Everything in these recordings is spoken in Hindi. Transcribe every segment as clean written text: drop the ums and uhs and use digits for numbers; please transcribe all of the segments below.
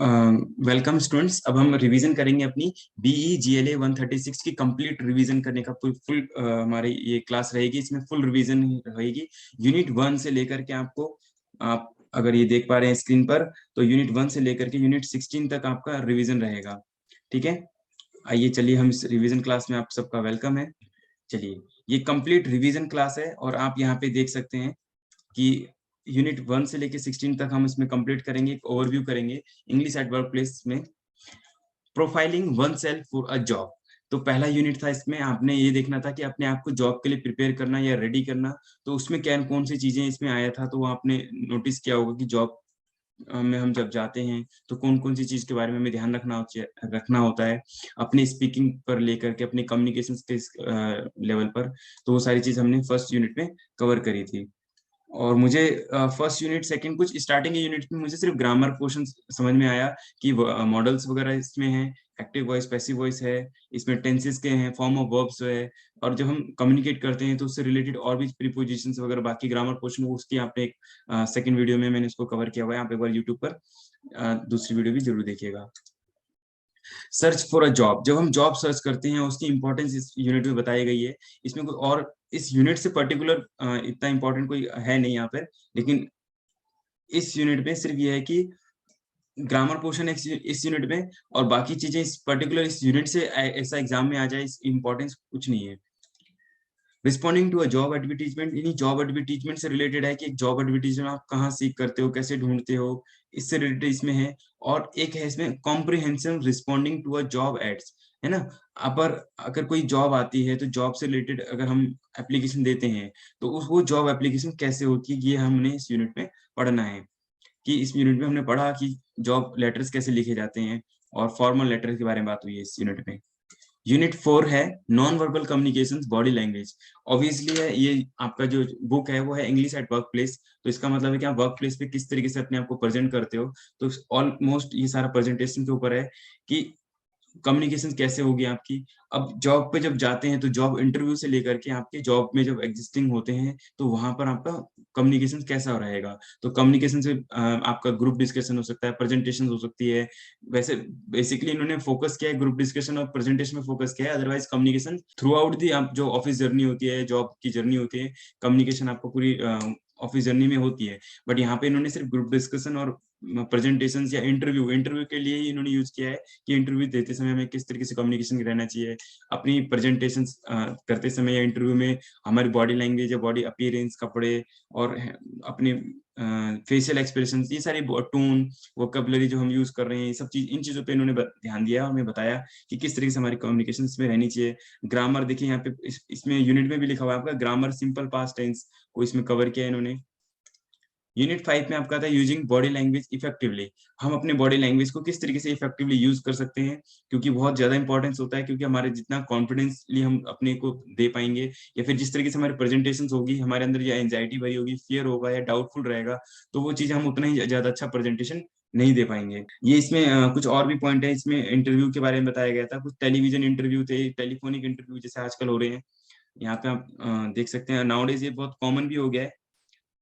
Welcome students. अब हम रिवीजन करेंगे अपनी बीई जीएलए 136 की कंप्लीट रिवीजन करने का फुल हमारी ये क्लास रहेगी। इसमें फुल रिवीजन रहेगी यूनिट 1 से लेकर के आपको, आप अगर ये देख पा रहे हैं स्क्रीन पर, तो यूनिट 1 से लेकर के यूनिट 16 तक आपका रिवीजन रहेगा। ठीक है, आइए चलिए हम इस रिवीजन क्लास में आप सबका वेलकम है। चलिए, ये कंप्लीट रिवीजन क्लास है और आप यहाँ पे देख सकते हैं कि यूनिट 1 से लेके 16 तक हम इसमें कंप्लीट करेंगे, एक ओवरव्यू करेंगे इंग्लिश एट वर्क प्लेस में। Profiling one self for a job, तो पहला यूनिट था। इसमें आपने ये देखना था कि अपने आप को जॉब के लिए प्रिपेयर करना या रेडी करना, तो उसमें क्या कौन सी चीजें इसमें आया था, तो वो आपने नोटिस किया होगा कि जॉब में हम जब जाते हैं तो कौन कौन सी चीज के बारे में हमें ध्यान रखना होता है अपनी स्पीकिंग पर लेकर के, अपनी कम्युनिकेशन के लेवल पर। तो वो सारी चीज हमने फर्स्ट यूनिट में कवर करी थी। और मुझे फर्स्ट यूनिट सेकंड कुछ स्टार्टिंग यूनिट में मुझे सिर्फ ग्रामर पोर्शन समझ में आया कि मॉडल्स वगैरह इसमें हैं, एक्टिव वॉइस, पैसिव वॉइस है, इसमें टेंसेस के हैं, फॉर्म ऑफ वर्ब्स है, और जब हम कम्युनिकेट करते हैं तो उससे रिलेटेड और भी प्रीपोजिशंस वगैरह बाकी ग्रामर पोर्शन, उसकी आपने एक सेकंड वीडियो में मैंने इसको कवर किया हुआ है। आप एक बार यूट्यूब पर दूसरी वीडियो भी जरूर देखिएगा। सर्च फॉर अ जॉब, जब हम जॉब सर्च करते हैं उसकी इंपॉर्टेंस इस यूनिट में बताई गई है। इसमें कोई और इस यूनिट से पर्टिकुलर इतना इंपॉर्टेंट कोई है नहीं यहाँ पर, लेकिन इस यूनिट में सिर्फ ये है कि ग्रामर पोर्शन इस यूनिट में, और बाकी चीजें इस पर्टिकुलर इस यूनिट से ऐसा एग्जाम में आ जाए, इस इंपॉर्टेंस कुछ नहीं है। Responding to a job advertisement, यानी जॉब एडवर्टीजमेंट से रिलेटेड है कि एक जॉब एडवर्टीजमेंट आप कहाँ सीख करते हो, कैसे ढूंढते हो, इससे रिलेटेड इसमें है। और एक है इसमें comprehensive responding to a job ads, है ना। अपर अगर कोई जॉब आती है तो जॉब से रिलेटेड अगर हम एप्लीकेशन देते हैं तो उस वो जॉब एप्लीकेशन कैसे होती है, ये हमने इस यूनिट में पढ़ना है। कि इस यूनिट में हमने पढ़ा कि जॉब लेटर्स कैसे लिखे जाते हैं, और फॉर्मल लेटर के बारे में बात हुई है इस यूनिट में। यूनिट 4 है non verbal communications body language. Obviously है ये आपका जो बुक है वो है इंग्लिश एट वर्क प्लेस, तो इसका मतलब है कि आप वर्क प्लेस पे किस तरीके से अपने आप को प्रेजेंट करते हो। तो ऑलमोस्ट ये सारा प्रेजेंटेशन के ऊपर है कि कम्युनिकेशन कैसे होगी आपकी। अब जॉब पे जब जाते हैं तो जॉब इंटरव्यू से लेकर के आपके जॉब में जब एग्जिस्टिंग होते हैं तो वहां पर आपका कम्युनिकेशन कैसा रहेगा। तो कम्युनिकेशन से आपका ग्रुप डिस्कशन हो सकता है, प्रेजेंटेशन हो सकती है। वैसे बेसिकली इन्होंने फोकस किया है ग्रुप डिस्कशन और प्रेजेंटेशन में फोकस किया है, otherwise communication through out the आप जो ऑफिस जर्नी होती है, जॉब की जर्नी होती है, कम्युनिकेशन आपको पूरी ऑफिस जर्नी में होती है। बट यहाँ पे इन्होंने सिर्फ ग्रुप डिस्कशन और प्रेजेंटेशन या इंटरव्यू इंटरव्यू के लिए ही इन्होंने यूज किया है कि इंटरव्यू देते समय हमें किस तरीके से कम्युनिकेशन रहना चाहिए, अपनी प्रेजेंटेशन करते समय या इंटरव्यू में हमारी बॉडी लैंग्वेज या बॉडी अपीयरेंस, कपड़े, और अपने फेशियल एक्सप्रेशन, ये सारी टोन, वोकैबुलरी जो हम यूज कर रहे हैं, ये सब चीज, इन चीजों पे इन्होंने ध्यान दिया, हमें बताया कि किस तरीके से हमारी कम्युनिकेशन में रहनी चाहिए। ग्रामर देखिए यहाँ पे इसमें यूनिट में भी लिखा हुआ है आपका ग्रामर सिंपल पास्ट टेंस को इसमें कवर किया है इन्होंने। यूनिट 5 में आपका था यूजिंग बॉडी लैंग्वेज इफेक्टिवली, हम अपने बॉडी लैंग्वेज को किस तरीके से इफेक्टिवली यूज कर सकते हैं, क्योंकि बहुत ज्यादा इंपॉर्टेंस होता है। क्योंकि हमारे जितना कॉन्फिडेंसली हम अपने को दे पाएंगे, या फिर जिस तरीके से हमारी प्रेजेंटेशन होगी, हमारे अंदर या एंजाइटी भरी होगी, फियर होगा या डाउटफुल रहेगा, तो वो चीज हम उतना ही ज्यादा अच्छा प्रेजेंटेशन नहीं दे पाएंगे। ये इसमें कुछ और भी पॉइंट है। इसमें इंटरव्यू के बारे में बताया गया था, कुछ टेलीविजन इंटरव्यू थे, टेलीफोनिक इंटरव्यू जैसे आजकल हो रहे हैं। यहाँ पे आप देख सकते हैं नाउडेज ये बहुत कॉमन भी हो गया है।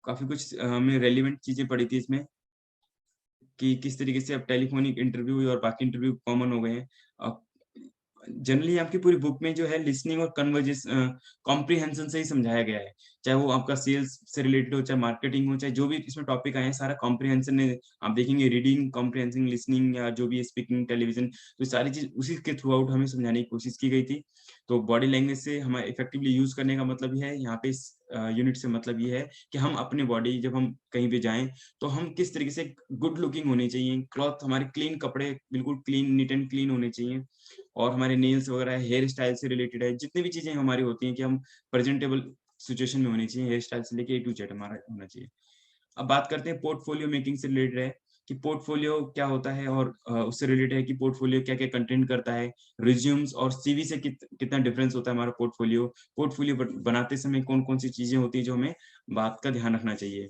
काफी कुछ हमें रेलिवेंट चीजें पड़ी थी इसमें कि किस तरीके से अब टेलीफोनिक इंटरव्यू और बाकी इंटरव्यू कॉमन हो गए हैं। जनरली आपकी पूरी बुक में जो है लिसनिंग और कन्वर्जेशन कॉम्प्रिहेंशन से ही समझाया गया है, चाहे वो आपका सेल्स से रिलेटेड हो, चाहे मार्केटिंग हो, चाहे जो भी इसमें टॉपिक आए हैं, सारा कॉम्प्रिहेंशन ने आप देखेंगे, रीडिंग कॉम्प्रिहेंसिंग, लिसनिंग, या जो भी स्पीकिंग, टेलीविजन, तो सारी चीज उसी के थ्रू आउट हमें समझाने की कोशिश की गई थी। तो बॉडी लैंग्वेज से हमें इफेक्टिवली यूज करने का मतलब ये है, यहाँ पे इस यूनिट से मतलब ये है कि हम अपने बॉडी जब हम कहीं पे जाएं तो हम किस तरीके से गुड लुकिंग होनी चाहिए, क्लॉथ हमारे क्लीन, कपड़े बिल्कुल क्लीन, नीट एंड क्लीन होने चाहिए, और हमारे नेल्स वगैरह, हेयर स्टाइल से रिलेटेड है, जितनी भी चीजें हमारी होती हैं कि हम प्रेजेंटेबल सिचुएशन में होनी चाहिए, हेयर स्टाइल से लेके ए टू जेड हमारा होना चाहिए। अब बात करते हैं पोर्टफोलियो मेकिंग से रिलेटेड है कि पोर्टफोलियो क्या होता है, और उससे रिलेटेड है कि पोर्टफोलियो क्या क्या कंटेंट करता है, रिज्यूम्स और सीवी से कितना डिफरेंस होता है हमारा पोर्टफोलियो, पोर्टफोलियो बनाते समय कौन कौन सी चीजें होती है जो हमें बात का ध्यान रखना चाहिए।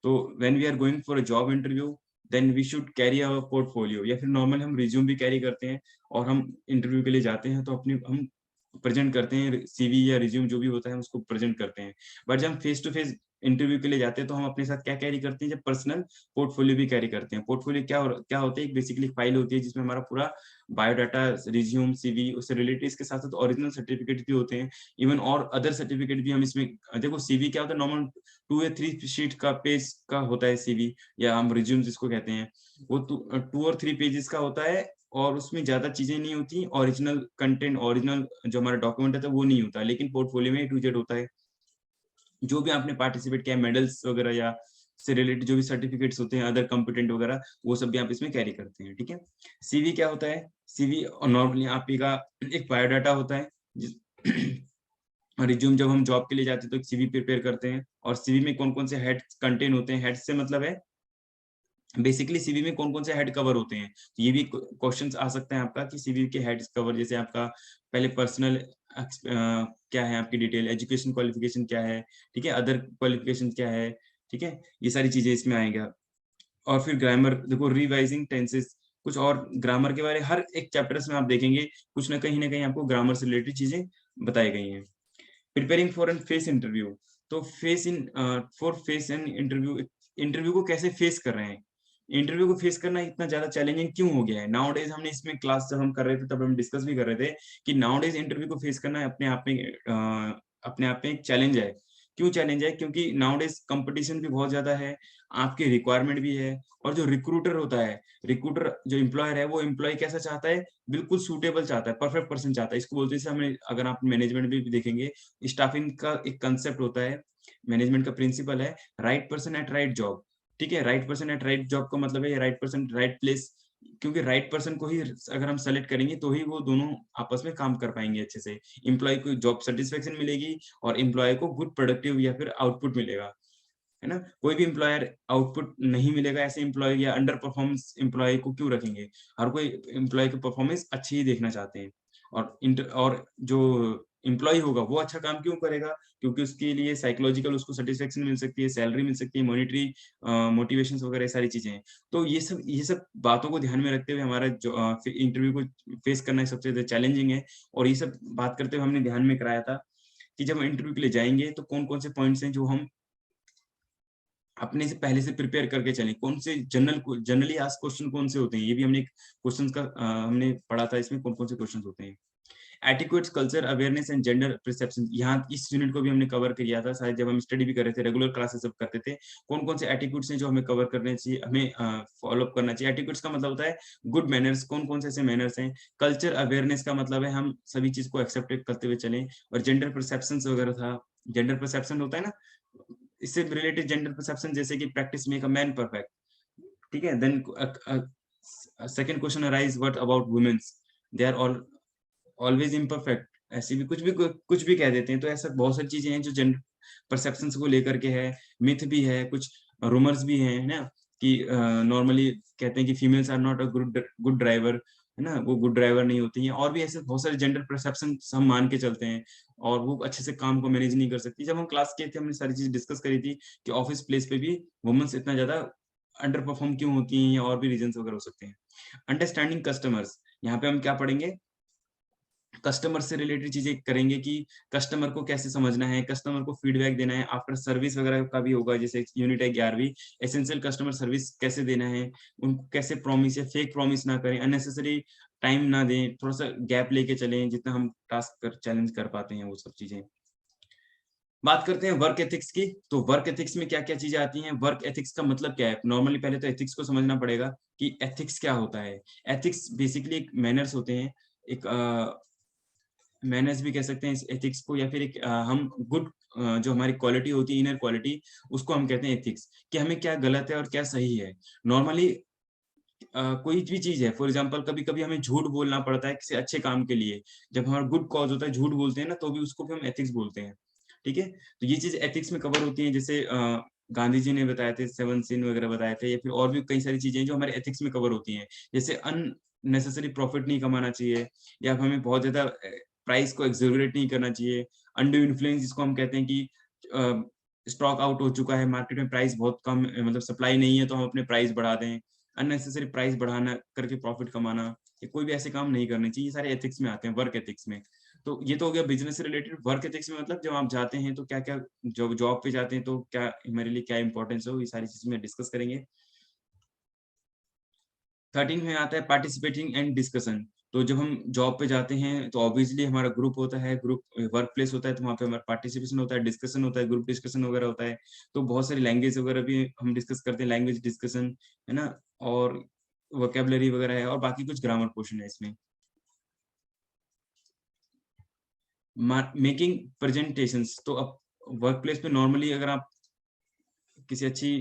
तो when we are going for a job interview, then we should carry our portfolio, या फिर नॉर्मल हम रिज्यूम भी कैरी करते हैं, और हम इंटरव्यू के लिए जाते हैं तो अपनी हम प्रेजेंट करते हैं सीवी या रिज्यूम जो भी होता है उसको प्रेजेंट करते हैं। बट जब हम फेस टू फेस इंटरव्यू के लिए जाते हैं तो हम अपने साथ क्या कैरी करते हैं, जब पर्सनल पोर्टफोलियो भी कैरी करते हैं। पोर्टफोलियो क्या होता है, एक बेसिकली फाइल होती है जिसमें हमारा पूरा बायोडाटा, रिज्यूम, सीवी, उससे रिलेटेड, इसके साथ-साथ ओरिजिनल सर्टिफिकेट भी होते हैं, इवन और अदर सर्टिफिकेट भी हम इसमें देखो सीवी क्या होता है, नॉर्मल 2 या 3 शीट का पेज का होता है सीवी, या हम रिज्यूम जिसको कहते हैं, वो 2 और 3 पेजेस का होता है और उसमें ज़्यादा चीज़ें नहीं होती, ओरिजिनल कंटेंट, ओरिजिनल जो हमारा डॉक्यूमेंट होता है वो नहीं होता, लेकिन पोर्टफोलियो में ए टू जेड होता है। जो भी आपने पार्टिसिपेट किया, मेडल्स वगैरह या से रिलेटेड जो भी सर्टिफिकेट्स होते हैं, अदर कॉम्पिटेंट वगैरह, वो सब भी आप इसमें कैरी करते हैं, ठीक है? सीवी क्या होता है? सीवी नॉर्मली आपका एक बायोडाटा होता है, जिस रिज्यूम जब हम जॉब के लिए जाते हैं तो एक सीवी प्रिपेयर करते हैं, और सीवी में कौन-कौन से हेड्स कंटेन होते हैं, हेड्स से मतलब है बेसिकली सीवी में कौन-कौन से हेड कवर होते हैं। तो ये भी क्वेश्चंस आ सकते हैं आपका कि सीवी के हेड्स कवर, जैसे आपका पहले पर्सनल क्या है आपकी डिटेल, एजुकेशन क्वालिफिकेशन क्या है, ठीक है? अदर क्वालिफिकेशन क्या है, ठीक है? ये सारी चीज़ें इसमें आएगा। और फिर ग्रामर देखो, रिवाइजिंग टेंसेस, कुछ और ग्रामर के बारे, हर एक चैप्टर्स में आप देखेंगे कुछ न कहीं आपको ग्रामर से रिलेटेड चीज़ें बताई गई हैं। Preparing for an face interview, तो for face an interview, interview को कैसे फेस कर रहे हैं? इंटरव्यू को फेस करना इतना ज़्यादा चैलेंजिंग क्यों हो गया है? नाउ-ए-डेज़ हमने इसमें क्लास जब हम कर रहे थे तब हम डिस्कस भी कर रहे थे कि नाउ-ए-डेज़ इंटरव्यू को फेस करना अपने आप में एक चैलेंज है। क्यों चैलेंज है? क्योंकि नाउ-ए-डेज़ कॉम्पिटिशन भी बहुत ज़्यादा है, आपकी रिक्वायरमेंट भी है, और जो रिक्रूटर होता है, रिक्रूटर जो एम्प्लॉयर है, वो एम्प्लॉयी कैसा चाहता है? बिल्कुल सूटेबल चाहता है, परफेक्ट पर्सन चाहता है। इसको बोलते हैं, जैसे हमने अगर आप मैनेजमेंट में भी देखेंगे, स्टाफिंग का एक कांसेप्ट होता है, मैनेजमेंट का प्रिंसिपल है, right person at right job, ठीक है? Right person at right job का मतलब है राइट पर्सन राइट प्लेस, क्योंकि राइट पर्सन को ही अगर हम सेलेक्ट करेंगे तो ही वो दोनों आपस में काम कर पाएँगे अच्छे से। एम्प्लॉयी को जॉब सैटिस्फैक्शन मिलेगी और एम्प्लॉयी को गुड प्रोडक्टिव या फिर आउटपुट मिलेगा, है ना? कोई भी एम्प्लॉयर आउटपुट नहीं मिलेगा ऐसे एम्प्लॉयी या अंडर परफॉर्मेंस एम्प्लॉयी को क्यों रखेंगे? हर कोई एम्प्लॉयी की परफॉर्मेंस अच्छी ही देखना चाहते हैं, और जो एम्प्लॉयी होगा वो अच्छा काम क्यों करेगा? क्योंकि उसके लिए साइकोलॉजिकल उसको सैटिस्फैक्शन मिल सकती है, सैलरी मिल सकती है, मॉनेटरी मोटिवेशंस वगैरह ये सारी चीज़ें हैं। तो ये सब बातों को ध्यान में रखते हुए हमारा जो इंटरव्यू को फेस करना सबसे ज़्यादा चैलेंजिंग है, और ये सब बात करते हुए हमने ध्यान में कराया था कि जब हम इंटरव्यू के लिए जाएँगे तो कौन-कौन से पॉइंट्स हैं जो हम अपने से पहले से प्रिपेयर करके चलें, कौन से जनरली आस्क्ड क्वेश्चन कौन से होते हैं, ये भी हमने एक क्वेश्चंस का हमने पढ़ा था, इसमें कौन-कौन से क्वेश्चंस होते हैं। Etiquettes culture awareness and gender perception, यहाँ इस यूनिट को भी हमने कवर किया था, शायद जब हम स्टडी भी कर रहे थे, रेगुलर क्लासेस जब करते थे, कौन-कौन से एटिट्यूड्स हैं जो हमें कवर करने चाहिए, हमें फॉलो अप करना चाहिए। एटिट्यूड्स का मतलब होता है गुड मैनर्स, कौन-कौन से ऐसे मैनर्स हैं। कल्चर अवेयरनेस का मतलब है हम सभी चीज़ को एक्सेप्ट करते हुए चलें, और जेंडर परसेप्शंस वगैरह था, जेंडर परसेप्शन होता है ना, इससे रिलेटेड जेंडर परसेप्शन जैसे कि practice make a man perfect, ठीक है? Then second question arise what about womens? They are always imperfect, ऐसी भी कुछ भी कह देते हैं। तो ऐसा बहुत सारी चीज़ें हैं जो जेंडर परसेप्शंस को लेकर के है, मिथ भी है, कुछ रूमर्स भी हैं, है ना? कि नॉर्मली कहते हैं कि females are not a good good driver, है ना? वो गुड ड्राइवर नहीं होती हैं, और भी ऐसे बहुत सारे जेंडर परसेप्शंस हम मान के चलते हैं, और वो अच्छे से काम को मैनेज नहीं कर सकती। जब हम क्लास किए थे, हमने सारी चीज़ डिस्कस करी थी कि ऑफिस प्लेस पे भी वुमेन्स इतना ज़्यादा अंडर परफॉर्म क्यों होती हैं, या और भी रीज़न्स वगैरह हो सकते हैं। अंडरस्टैंडिंग कस्टमर्स, यहाँ पे हम क्या पढ़ेंगे? कस्टमर से रिलेटेड चीज़ें करेंगे कि कस्टमर को कैसे समझना है, कस्टमर को फीडबैक देना है, आफ्टर सर्विस वगैरह का भी होगा, जैसे यूनिट है 11वीं, एसेंशियल कस्टमर सर्विस कैसे देना है, उनको कैसे प्रॉमिस या फेक प्रॉमिस ना करें, अननेसेसरी टाइम ना दें, थोड़ा-सा गैप लेके चलें, जितना हम टास्क कर चैलेंज कर पाते हैं, वो सब चीज़ें। बात करते हैं वर्क एथिक्स की, तो वर्क एथिक्स में क्या-क्या चीज़ें आती हैं? वर्क एथिक्स का मतलब क्या है? नॉर्मली पहले तो एथिक्स को समझना पड़ेगा कि एथिक्स क्या होता है? एथिक्स बेसिकली एक मैनर्स होते हैं, एक मैनर्स भी कह सकते हैं इस एथिक्स को, या फिर एक हम गुड जो हमारी क्वालिटी होती है, इनर क्वालिटी, उसको हम कहते हैं एथिक्स, कि हमें क्या गलत है और क्या सही है। नॉर्मली कोई भी चीज़ है, फॉर एग्ज़ाम्पल कभी-कभी हमें झूठ बोलना पड़ता है किसी अच्छे काम के लिए। जब हमारा गुड कॉज़ होता है, झूठ बोलते हैं ना, तो भी उसको भी हम एथिक्स बोलते हैं। ठीक है? तो ये चीज़ एथिक्स में कवर होती हैं, जैसे गांधी जी ने बताए थे, 7 सिन वगैरह बताए थे, या फिर और भी कई सारी चीज़ें हैं जो हमारे एथिक्स में कवर होती हैं। जैसे अननेसेसरी प्रॉफिट नहीं कमाना चाहिए, या हमें बहुत ज़्यादा प्राइस को एक्ज़ैजरेट नहीं करना चाहिए। अनडू इन्फ्लुएंस जिसको हम कहते हैं कि अ, स्टॉक आउट हो चुका है, मार्केट में प्राइस बहुत कम मतलब सप्लाई नहीं है, तो हम अपने प्राइस बढ़ा दें। अननेसेसरी प्राइस बढ़ाना करके प्रॉफिट कमाना, ये कोई भी ऐसे काम नहीं करने चाहिए, ये सारे एथिक्स में आते हैं, वर्क एथिक्स में। तो ये तो हो गया बिजनेस से रिलेटेड। वर्क एथिक्स में मतलब जब आप जाते हैं तो क्या-क्या, जब जॉब पे जाते हैं तो क्या हमारे लिए क्या इंपॉर्टेंस है, ये सारी चीज़ें में डिस्कस करेंगे। 13 में आता है पार्टिसिपेटिंग एंड डिस्कशन। तो जब हम जॉब पे जाते हैं तो ऑब्वियसली हमारा ग्रुप होता है, ग्रुप वर्क प्लेस होता है, तो वहाँ पे हमारा पार्टिसिपेशन होता है, डिस्कशन होता है, ग्रुप डिस्कशन वगैरह होता है। तो बहुत सारी लैंग्वेज वगैरह भी हम डिस्कस करते हैं, लैंग्वेज डिस्कशन, है ना? और वोकैब्युलरी वगैरह है और बाकी कुछ ग्रामर पोर्शन है इसमें। मेकिंग प्रेजेंटेशंस, तो अब वर्क प्लेस पे नॉर्मली अगर आप किसी अच्छी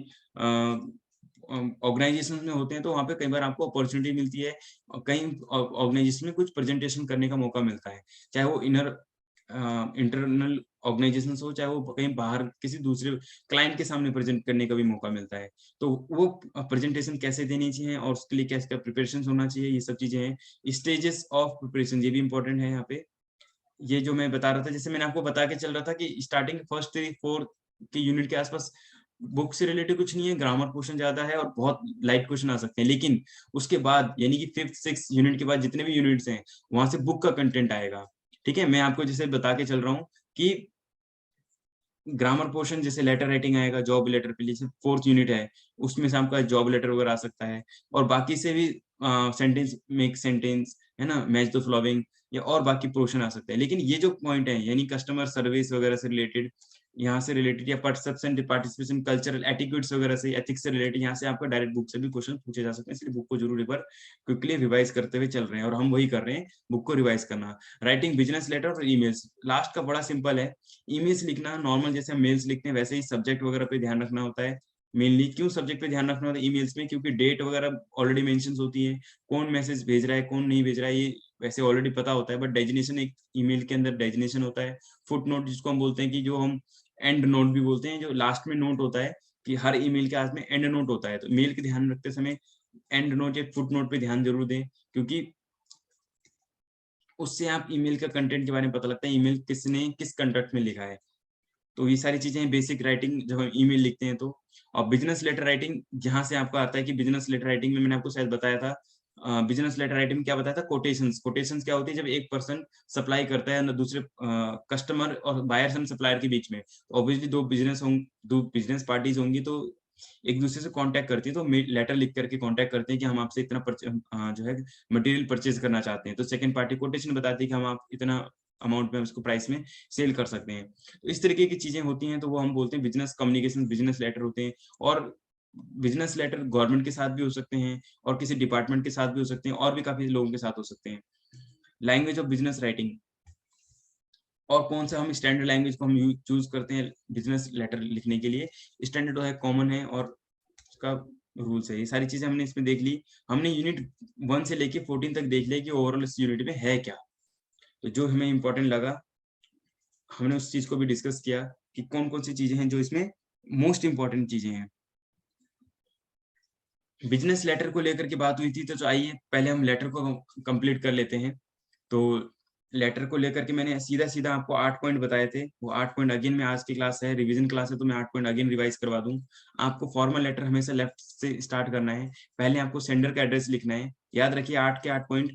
ऑर्गेनाइजेशन में होते हैं तो वहाँ पे कई बार आपको अपॉर्चुनिटी मिलती है और कई ऑर्गेनाइजेशन में कुछ प्रेजेंटेशन करने का मौका मिलता है, चाहे वो इंटरनल ऑर्गेनाइजेशन हो, चाहे वो कहीं बाहर किसी दूसरे क्लाइंट के सामने प्रेजेंट करने का भी मौका मिलता है। तो वो प्रेजेंटेशन कैसे देनी चाहिए और उसके लिए क्या प्रिपरेशन होना चाहिए, ये सब चीजें हैं। स्टेजेस ऑफ प्रिपरेशन ये भी इंपॉर्टेंट है यहाँ पे। ये जो मैं बता रहा था, जैसे मैंने आपको बता के चल रहा था कि स्टार्टिंग फर्स्ट से फोर्थ के यूनिट के आसपास बुक से रिलेटेड कुछ नहीं है, ग्रामर क्वेश्चन ज्यादा है और बहुत लाइट क्वेश्चन आ सकते हैं। लेकिन उसके बाद यानी कि फिफ्थ सिक्स यूनिट के बाद जितने भी यूनिट्स हैं वहां से बुक का कंटेंट आएगा। ठीक है, मैं आपको जैसे बता के चल रहा हूँ कि ग्रामर पोर्शन जैसे लेटर राइटिंग आएगा, जॉब लेटर पे, जैसे फोर्थ यूनिट है उसमें से आपका जॉब लेटर वगैरह आ सकता है। और बाकी से भी सेंटेंस, मेक सेंटेंस, है ना, मैच द फॉलोइंग, या और बाकी पोर्शन आ सकते हैं। लेकिन ये जो पॉइंट है यानी कस्टमर सर्विस वगैरह से रिलेटेड, यहाँ से रिलेटेड, या परसेप्शन पार्टिसिपेशन कल्चरल एटिक्यूट्स वगैरह से, एथिक्स से रिलेटेड, यहाँ से आपका डायरेक्ट बुक से भी क्वेश्चन पूछे जा सकते हैं। इसलिए बुक को जरूर एक बार क्विकली रिवाइज करते हुए चल रहे हैं और हम वही कर रहे हैं, बुक को रिवाइज करना। राइटिंग बिजनेस लेटर और ईमेल्स, लास्ट का बड़ा सिंपल है। ईमेल्स लिखना नॉर्मल जैसे हम मेल्स लिखते हैं वैसे ही सब्जेक्ट वगैरह पे ध्यान रखना होता है। मेनली क्यों सब्जेक्ट पे ध्यान रखना होता है ईमेल्स में, क्योंकि डेट वगैरह ऑलरेडी मेंशन्स होती है, कौन मैसेज भेज रहा है कौन नहीं भेज रहा है ये वैसे ऑलरेडी पता होता है। बट डेजिग्नेशन, एक ईमेल के अंदर डेजिग्नेशन होता है। फुट नोट जिसको हम बोलते हैं, कि जो हम एंड नोट भी बोलते हैं, जो लास्ट में नोट होता है, कि हर ईमेल के हाथ में एंड नोट होता है। तो मेल के ध्यान रखते समय एंड नोट या फुट नोट पे ध्यान जरूर दें, क्योंकि उससे आप ईमेल का कंटेंट के बारे में पता लगता है, ईमेल किसने किस कंटेंट में लिखा है। तो ये सारी चीजें हैं बेसिक राइटिंग जब हम ईमेल लिखते हैं तो। और बिजनेस लेटर राइटिंग जहां से आपको आता है, कि बिजनेस लेटर राइटिंग में मैंने आपको शायद बताया था, बिजनेस लेटर राइटिंग में क्या बताया था, कोटेशंस। कोटेशंस क्या होती है, जब एक पर्सन सप्लाई करता है ना दूसरे कस्टमर और बायर्स एंड सप्लायर के बीच में, तो ऑब्वियसली दो बिजनेस पार्टीज होंगी, तो एक दूसरे से कांटेक्ट करती है, तो लेटर लिख करके कांटेक्ट करते हैं कि हम आपसे इतना जो है मटेरियल परचेज करना चाहते हैं। तो सेकंड पार्टी कोटेशन बताती है कि हम आप इतना अमाउंट में उसको प्राइस में सेल कर सकते हैं। तो इस तरीके की चीजें होती हैं, तो वो हम बोलते हैं बिजनेस कम्युनिकेशन, बिजनेस लेटर होते हैं। और बिजनेस लेटर गवर्नमेंट के साथ भी हो सकते हैं और किसी डिपार्टमेंट के साथ भी हो सकते हैं और भी काफी लोगों के साथ हो सकते हैं। लैंग्वेज ऑफ बिजनेस राइटिंग, और कौन सा हम स्टैंडर्ड लैंग्वेज को हम चूज करते हैं बिजनेस लेटर लिखने के लिए। स्टैंडर्ड है, कॉमन है और उसका रूल्स है। ये सारी चीजें हमने इसमें देख ली। हमने यूनिट 1 से लेके 14 तक देख लिया कि ओवरऑल इस यूनिट में है क्या। तो जो हमें इंपॉर्टेंट लगा हमने उस चीज को भी डिस्कस किया, कि कौन कौन सी चीजें हैं जो इसमें मोस्ट इंपॉर्टेंट चीजें हैं। बिजनेस लेटर को लेकर के बात हुई थी, तो आइए पहले हम लेटर को कंप्लीट कर लेते हैं। तो लेटर को लेकर के मैंने सीधा सीधा आपको 8 पॉइंट बताए थे, वो 8 पॉइंट अगेन में, आज की क्लास है रिवीजन क्लास है तो मैं 8 पॉइंट अगेन रिवाइज करवा दूं। आपको फॉर्मल लेटर हमेशा लेफ्ट से स्टार्ट करना है। पहले आपको सेंडर का एड्रेस लिखना है, याद रखिए 8 के 8 पॉइंट।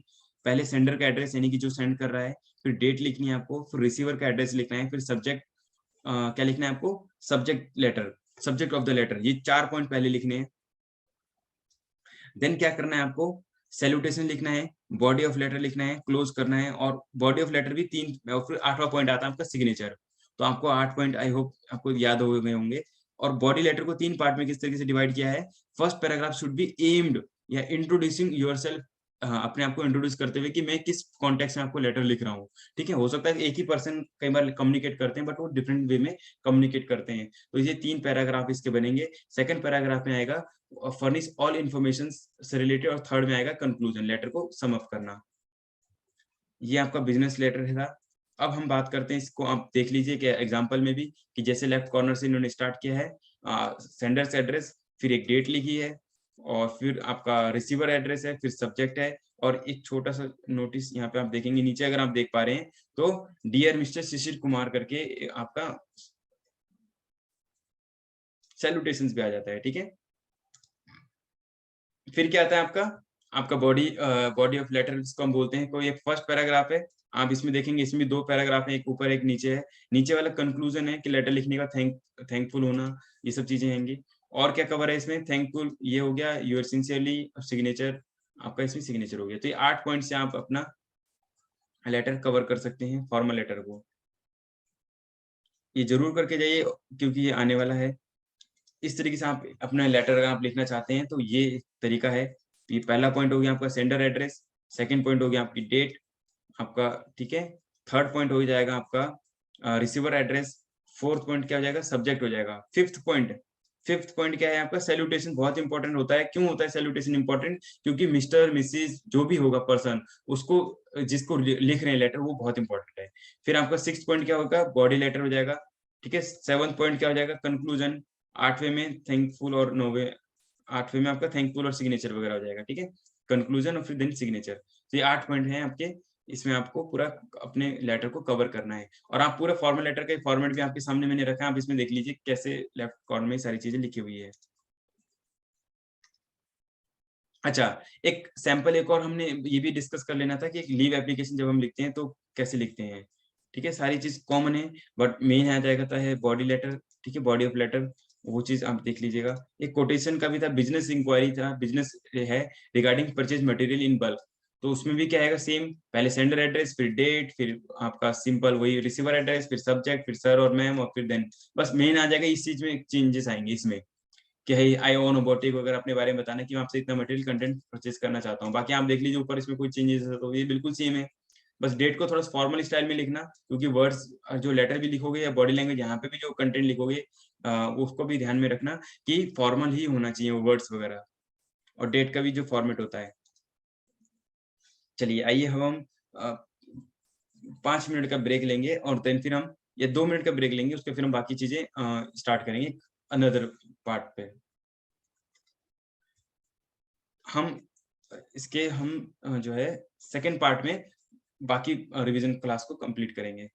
पहले सेंडर का एड्रेस यानी कि जो सेंड कर रहा है, फिर डेट लिखनी है आपको, फिर रिसीवर का एड्रेस लिखना है, फिर सब्जेक्ट क्या लिखना है आपको, subject letter, subject of the letter, ये 4 पॉइंट पहले लिखने हैं। देन क्या करना है आपको, सैल्यूटेशन लिखना है, बॉडी ऑफ लेटर लिखना है, क्लोज करना है, और बॉडी ऑफ लेटर भी 3, और फिर 8वां पॉइंट आता है आपका सिग्नेचर। तो आपको 8 पॉइंट आई होप आपको याद हो गए होंगे। और बॉडी लेटर को 3 पार्ट में किस तरीके से डिवाइड किया है। First paragraph should be aimed या इंट्रोड्यूसिंग योरसेल्फ, अपने आप को इंट्रोड्यूस करते हुए कि मैं किस कॉन्टेक्स्ट में आपको लेटर लिख रहा हूँ। ठीक है, हो सकता है एक ही पर्सन कई बार कम्युनिकेट करते हैं बट वो डिफरेंट वे में कम्युनिकेट करते हैं। तो ये 3 पैराग्राफ इसके बनेंगे। सेकंड पैराग्राफ में आएगा फर्निश ऑल इंफॉर्मेशन से रिलेटेड, और थर्ड में आएगा कंक्लूजन, लेटर को सम अप करना। ये आपका बिजनेस लेटर है। अब हम बात करते हैं, इसको आप देख लीजिए कि एग्जांपल में भी, कि जैसे लेफ्ट कॉर्नर से इन्होंने स्टार्ट किया है, सेंडर्स एड्रेस, फिर एक डेट लिखी है, और फिर आपका रिसीवर एड्रेस है, फिर सब्जेक्ट है, और एक छोटा सा नोटिस यहाँ पे आप देखेंगे नीचे, अगर आप देख पा रहे हैं तो डियर मिस्टर शिशिर कुमार करके आपका सैल्यूटेशंस भी आ जाता है। ठीक है, फिर क्या आता है आपका आपका बॉडी ऑफ लेटर जिसको हम बोलते हैं, कोई एक फर्स्ट पैराग्राफ है, आप इसमें देखेंगे इसमें 2 पैराग्राफ हैं, एक ऊपर एक नीचे है। नीचे वाला कंक्लूजन है कि लेटर लिखने का थैंकफुल होना, ये सब चीज़ें आएँगी। और क्या कवर है इसमें? थैंकफुल ये हो गया, योर सिंसियरली और सिग्नेचर, आपका इसमें सिग्नेचर हो गया। तो ये 8 पॉइंट से आप अपना लेटर कवर कर सकते हैं, फॉर्मल लेटर को। ये ज़रूर करके जाइए क्योंकि ये आने वाला है। इस तरीके से आप अपना लेटर अगर आप लिखना चाहते हैं तो ये तरीका है। ये पहला पॉइंट हो गया आपका सेंडर एड्रेस, सेकंड पॉइंट हो गया आपकी डेट आपका, ठीक है? थर्ड पॉइंट हो जाएगा आपका रिसीवर एड्रेस, फोर्थ पॉइंट क्या हो जाएगा? सब्जेक्ट हो जाएगा। फिफ्थ पॉइंट क्या है आपका? सैल्यूटेशन बहुत इंपॉर्टेंट होता है। क्यों होता है सैल्यूटेशन इंपॉर्टेंट? क्योंकि मिस्टर, मिसेस जो भी होगा पर्सन, उसको जिसको लिख रहे हैं लेटर, वो बहुत इंपॉर्टेंट है। फिर आपका सिक्स्थ पॉइंट क्या होगा? बॉडी लेटर हो जाएगा, ठीक है? सेवंथ पॉइंट क्या हो जाएगा? कंक्लूजन। 8वें में थैंकफुल और 9वें 8वें में आपका थैंकफुल और सिग्नेचर वगैरह हो जाएगा, ठीक है? कंक्लूजन और फिर देन सिग्नेचर। तो ये 8 पॉइंट हैं आपके, इसमें आपको पूरा अपने लेटर को कवर करना है। और आप पूरे फॉर्मल लेटर का फॉर्मेट भी आपके सामने मैंने रखा है, आप इसमें देख लीजिए कैसे लेफ्ट कॉर्नर में सारी चीज़ें लिखी हुई है। अच्छा, एक सैंपल एक और हमने ये भी डिस्कस कर लेना था कि एक लीव एप्लीकेशन जब हम लिखते हैं तो कैसे लिखते हैं, ठीक है? सारी चीज़ कॉमन है, बट मेन आ जाता है बॉडी लेटर, ठीक है? बॉडी ऑफ लेटर, वो चीज़ आप देख लीजिएगा। एक कोटेशन का भी था, बिज़नेस इंक्वायरी था, बिज़नेस है regarding purchase material in bulk. तो उसमें भी क्या आएगा सेम, पहले सेंडर एड्रेस, फिर डेट, फिर आपका सिंपल वही रिसीवर एड्रेस, फिर सब्जेक्ट, फिर सर और मैम और फिर देन बस मेन आ जाएगा। इस चीज़ में चेंजेस आएँगे इसमें। कि है आई ओन रोबोटिक वगैरह अपने बारे में बताना कि मैं आपसे इतना मटेरियल कंटेंट परचेज़ करना चाहता हूँ। बाकी आप देख लीजिए ऊपर इसमें कोई चेंजेस है तो ये बिल्कुल सेम है। बस डेट को थोड़ा फॉर्मल स्टाइल में लिखना क्योंकि वर्ड्स जो लेटर भी लिखोगे या बॉडी लैंग्वेज यहाँ पे भी जो कंटेंट लिखोगे उसको भी ध्यान में रखना कि फॉर्मल ही होना चाहिए वो वर्ड्स वगैरह और डेट का भी जो फॉर्मेट होता है। चलिए आइए अब हम 5 मिनट का ब्रेक लेंगे और देन फिर हम या 2 मिनट का ब्रेक लेंगे उसके फिर हम बाकी चीज़ें स्टार्ट करेंगे अनदर पार्ट पे। हम इसके हम जो है सेकंड पार्ट में बाकी रिवीजन क्लास को कंप्लीट करेंगे।